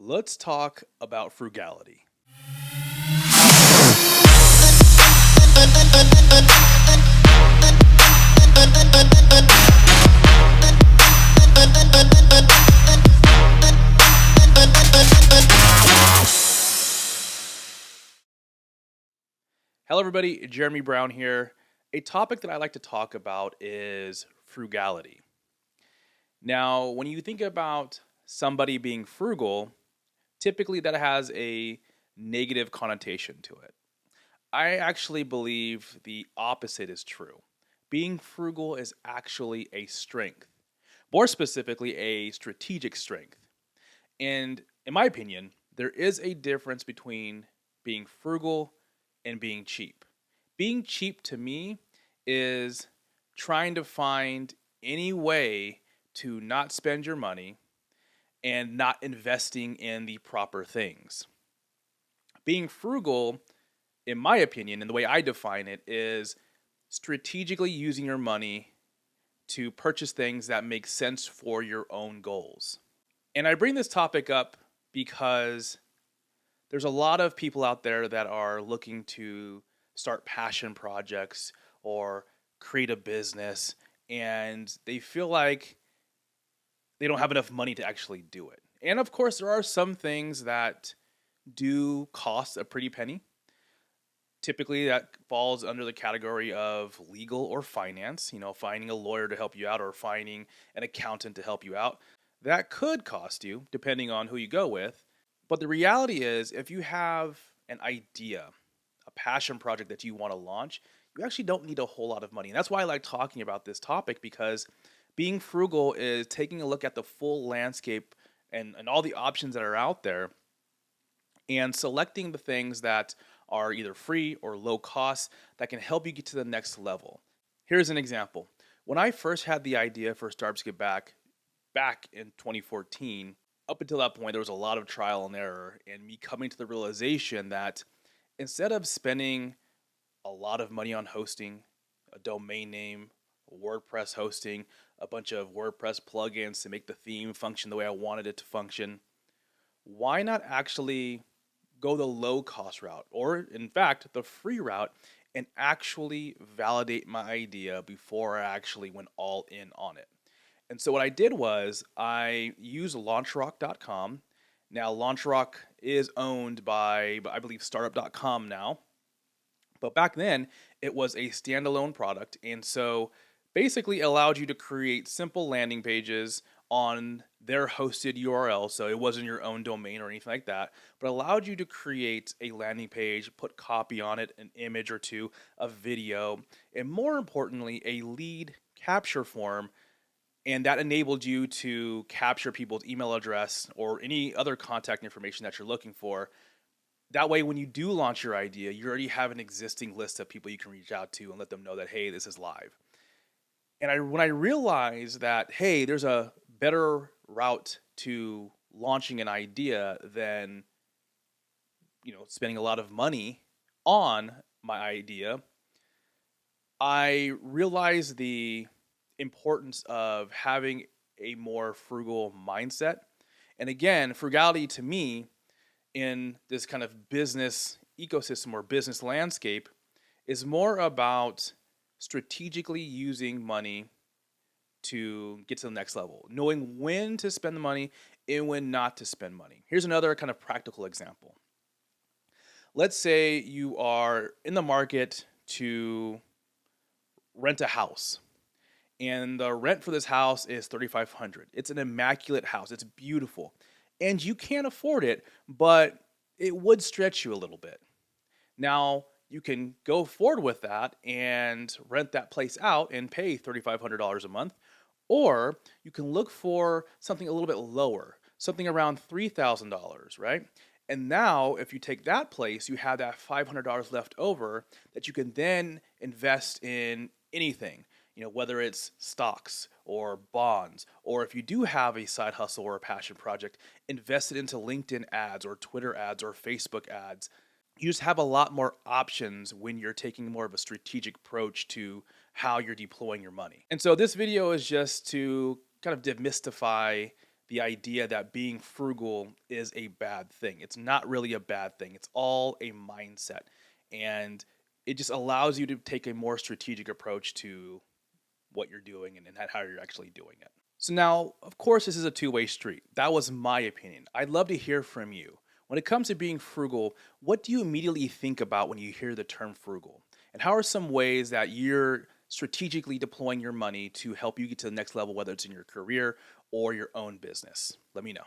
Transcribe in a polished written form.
Let's talk about frugality. Hello, everybody. Jeremy Brown here. A topic that I like to talk about is frugality. Now, when you think about somebody being frugal, typically that has a negative connotation to it. I actually believe the opposite is true. Being frugal is actually a strength, more specifically, a strategic strength. And in my opinion, there is a difference between being frugal and being cheap. Being cheap to me is trying to find any way to not spend your money and not investing in the proper things. Being frugal, in my opinion, and the way I define it, is strategically using your money to purchase things that make sense for your own goals. And I bring this topic up because there's a lot of people out there that are looking to start passion projects or create a business, and they feel like they don't have enough money to actually do it. And of course, there are some things that do cost a pretty penny. Typically, that falls under the category of legal or finance, finding a lawyer to help you out or finding an accountant to help you out. That could cost you, depending on who you go with. But the reality is, if you have an idea, a passion project that you want to launch, you actually don't need a whole lot of money. And that's why I like talking about this topic, because being frugal is taking a look at the full landscape and all the options that are out there and selecting the things that are either free or low cost that can help you get to the next level. Here's an example. When I first had the idea for Startups Get back in 2014, up until that point, there was a lot of trial and error, and me coming to the realization that instead of spending a lot of money on hosting, a domain name, WordPress hosting, a bunch of WordPress plugins to make the theme function the way I wanted it to function, why not actually go the low cost route, or in fact, the free route, and actually validate my idea before I actually went all in on it? And so what I did was I used launchrock.com. Now, Launchrock is owned by, I believe, startup.com now. But back then, it was a standalone product. And so basically allowed you to create simple landing pages on their hosted URL. So it wasn't your own domain or anything like that, but allowed you to create a landing page, put copy on it, an image or two, a video, and more importantly, a lead capture form. And that enabled you to capture people's email address or any other contact information that you're looking for. That way, when you do launch your idea, you already have an existing list of people you can reach out to and let them know that, hey, this is live. And when I realized that, hey, there's a better route to launching an idea than, spending a lot of money on my idea, I realized the importance of having a more frugal mindset. And again, frugality to me in this kind of business ecosystem or business landscape is more about strategically using money to get to the next level, knowing when to spend the money and when not to spend money. Here's another kind of practical example. Let's say you are in the market to rent a house, and the rent for this house is $3,500. It's an immaculate house. It's beautiful. And you can't afford it, but it would stretch you a little bit. Now, you can go forward with that and rent that place out and pay $3,500 a month, or you can look for something a little bit lower, something around $3,000, right? And now, if you take that place, you have that $500 left over that you can then invest in anything. Whether it's stocks or bonds, or if you do have a side hustle or a passion project, invest it into LinkedIn ads or Twitter ads or Facebook ads. You just have a lot more options when you're taking more of a strategic approach to how you're deploying your money. And so this video is just to kind of demystify the idea that being frugal is a bad thing. It's not really a bad thing, it's all a mindset. And it just allows you to take a more strategic approach to what you're doing and how you're actually doing it. So, now, of course, this is a two-way street. That was my opinion. I'd love to hear from you. When it comes to being frugal, what do you immediately think about when you hear the term frugal? And how are some ways that you're strategically deploying your money to help you get to the next level, whether it's in your career or your own business? Let me know.